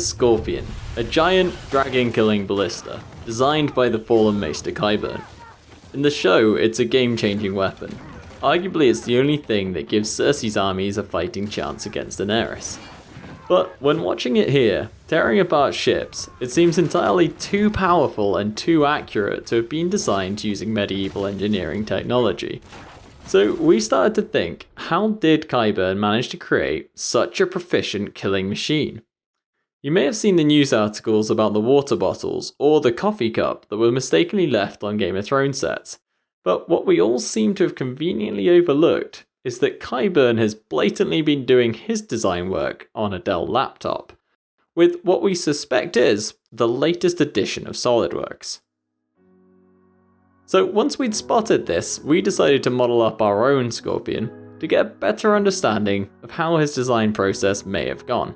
Scorpion, a giant dragon-killing ballista, designed by the fallen Maester Qyburn. In the show, it's a game-changing weapon. Arguably, it's the only thing that gives Cersei's armies a fighting chance against Daenerys. But when watching it here, tearing apart ships, it seems entirely too powerful and too accurate to have been designed using medieval engineering technology. So we started to think, how did Qyburn manage to create such a proficient killing machine? You may have seen the news articles about the water bottles or the coffee cup that were mistakenly left on Game of Thrones sets, but what we all seem to have conveniently overlooked is that Qyburn has blatantly been doing his design work on a Dell laptop, with what we suspect is the latest edition of SolidWorks. So once we'd spotted this, we decided to model up our own Scorpion to get a better understanding of how his design process may have gone.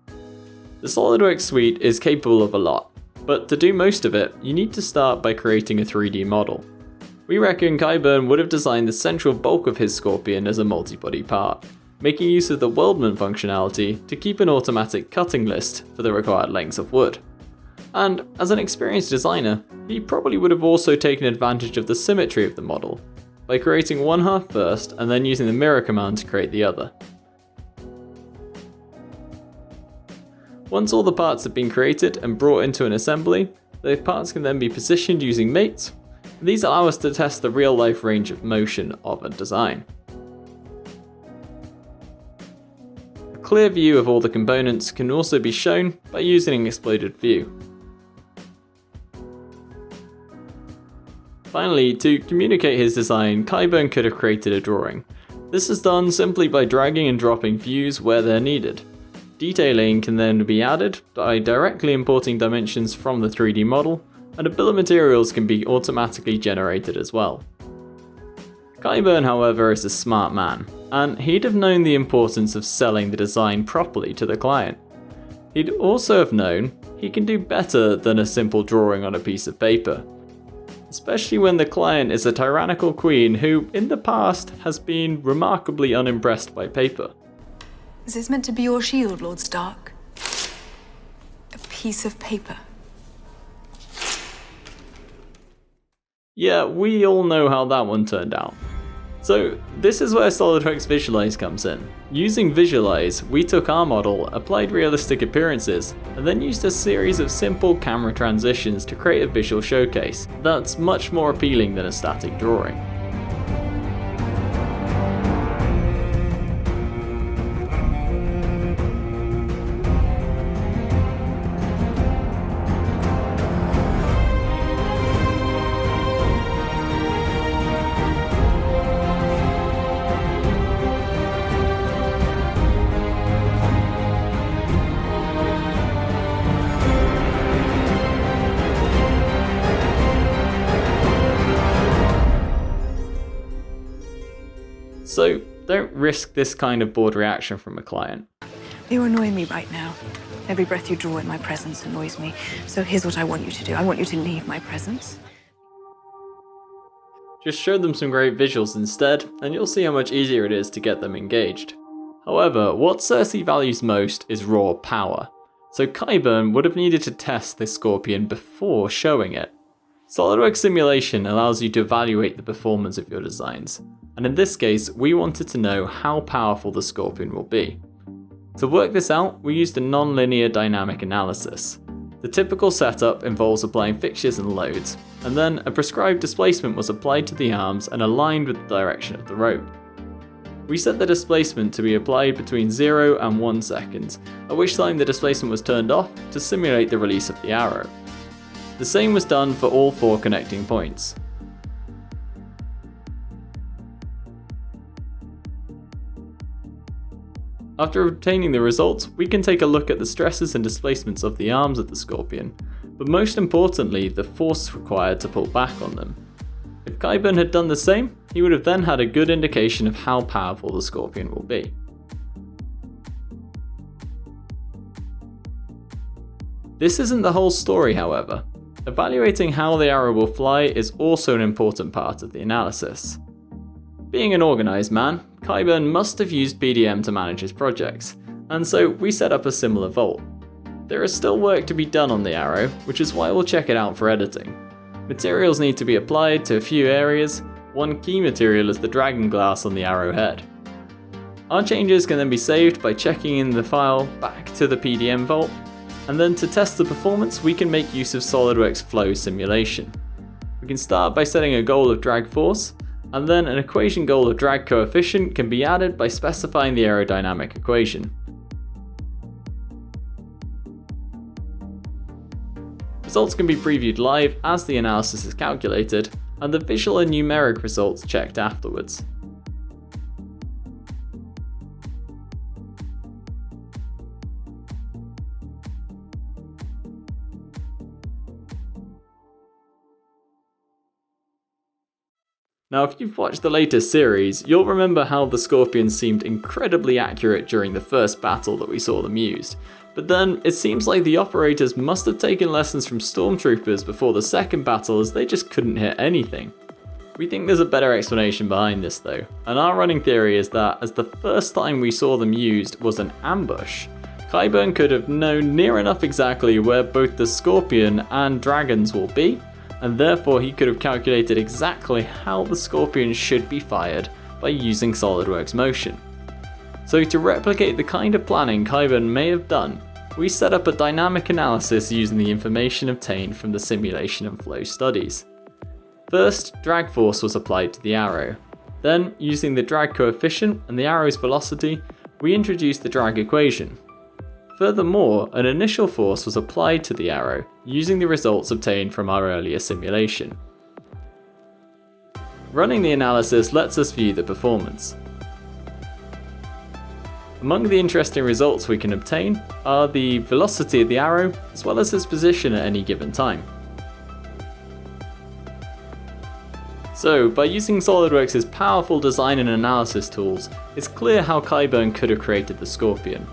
The SolidWorks suite is capable of a lot, but to do most of it, you need to start by creating a 3D model. We reckon Qyburn would have designed the central bulk of his Scorpion as a multi-body part, making use of the weldment functionality to keep an automatic cutting list for the required lengths of wood. And as an experienced designer, he probably would have also taken advantage of the symmetry of the model, by creating one half first and then using the mirror command to create the other. Once all the parts have been created and brought into an assembly, the parts can then be positioned using mates. These allow us to test the real-life range of motion of a design. A clear view of all the components can also be shown by using an exploded view. Finally, to communicate his design, Qyburn could have created a drawing. This is done simply by dragging and dropping views where they're needed. Detailing can then be added by directly importing dimensions from the 3D model, and a bill of materials can be automatically generated as well. Qyburn, however, is a smart man, and he'd have known the importance of selling the design properly to the client. He'd also have known he can do better than a simple drawing on a piece of paper, especially when the client is a tyrannical queen who, in the past, has been remarkably unimpressed by paper. Is this meant to be your shield, Lord Stark? A piece of paper? Yeah, we all know how that one turned out. So this is where SolidWorks Visualize comes in. Using Visualize, we took our model, applied realistic appearances, and then used a series of simple camera transitions to create a visual showcase that's much more appealing than a static drawing. So don't risk this kind of bored reaction from a client. You annoy me right now. Every breath you draw in my presence annoys me. So here's what I want you to do. I want you to leave my presence. Just show them some great visuals instead, and you'll see how much easier it is to get them engaged. However, what Cersei values most is raw power, so Qyburn would have needed to test this Scorpion before showing it. SolidWorks Simulation allows you to evaluate the performance of your designs, and in this case, we wanted to know how powerful the Scorpion will be. To work this out, we used a non-linear dynamic analysis. The typical setup involves applying fixtures and loads, and then a prescribed displacement was applied to the arms and aligned with the direction of the rope. We set the displacement to be applied between 0 and 1 second, at which time the displacement was turned off to simulate the release of the arrow. The same was done for all 4 connecting points. After obtaining the results, we can take a look at the stresses and displacements of the arms of the Scorpion, but most importantly, the force required to pull back on them. If Qyburn had done the same, he would have then had a good indication of how powerful the Scorpion will be. This isn't the whole story, however. Evaluating how the arrow will fly is also an important part of the analysis. Being an organised man, Qyburn must have used PDM to manage his projects, and so we set up a similar vault. There is still work to be done on the arrow, which is why we'll check it out for editing. Materials need to be applied to a few areas. One key material is the dragon glass on the arrow head. Our changes can then be saved by checking in the file back to the PDM vault, and then to test the performance we can make use of SolidWorks Flow simulation. We can start by setting a goal of drag force, and then an equation goal of drag coefficient can be added by specifying the aerodynamic equation. Results can be previewed live as the analysis is calculated, and the visual and numeric results checked afterwards. Now, if you've watched the latest series, you'll remember how the Scorpions seemed incredibly accurate during the first battle that we saw them used. But then, it seems like the operators must have taken lessons from Stormtroopers before the second battle, as they just couldn't hit anything. We think there's a better explanation behind this though, and our running theory is that as the first time we saw them used was an ambush, Qyburn could have known near enough exactly where both the Scorpion and dragons will be, and therefore he could have calculated exactly how the Scorpion should be fired by using SolidWorks Motion. So to replicate the kind of planning Qyburn may have done, we set up a dynamic analysis using the information obtained from the simulation and flow studies. First, drag force was applied to the arrow. Then, using the drag coefficient and the arrow's velocity, we introduced the drag equation. Furthermore, an initial force was applied to the arrow, using the results obtained from our earlier simulation. Running the analysis lets us view the performance. Among the interesting results we can obtain are the velocity of the arrow, as well as its position at any given time. So, by using SolidWorks' powerful design and analysis tools, it's clear how Qyburn could have created the Scorpion.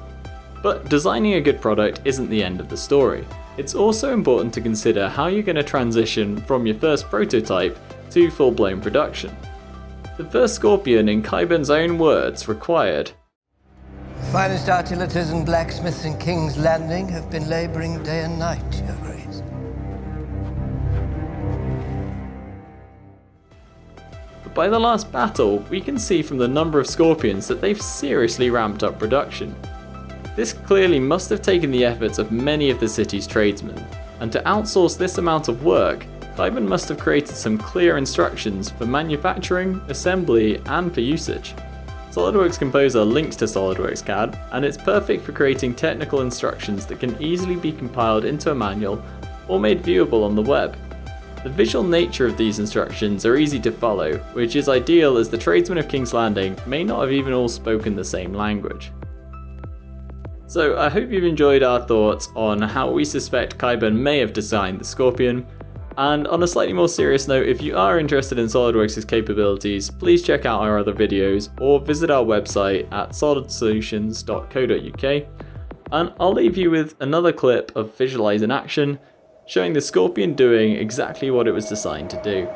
But designing a good product isn't the end of the story. It's also important to consider how you're going to transition from your first prototype to full-blown production. The first Scorpion, in Qyburn's own words, required "The finest artilators and blacksmiths in King's Landing have been laboring day and night, Your Grace." But by the last battle, we can see from the number of Scorpions that they've seriously ramped up production. This clearly must have taken the efforts of many of the city's tradesmen, and to outsource this amount of work, Qyburn must have created some clear instructions for manufacturing, assembly, and for usage. SolidWorks Composer links to SolidWorks CAD, and it's perfect for creating technical instructions that can easily be compiled into a manual or made viewable on the web. The visual nature of these instructions are easy to follow, which is ideal as the tradesmen of King's Landing may not have even all spoken the same language. So I hope you've enjoyed our thoughts on how we suspect Qyburn may have designed the Scorpion. And on a slightly more serious note, if you are interested in SolidWorks' capabilities, please check out our other videos or visit our website at solidsolutions.co.uk. And I'll leave you with another clip of Visualize in action, showing the Scorpion doing exactly what it was designed to do.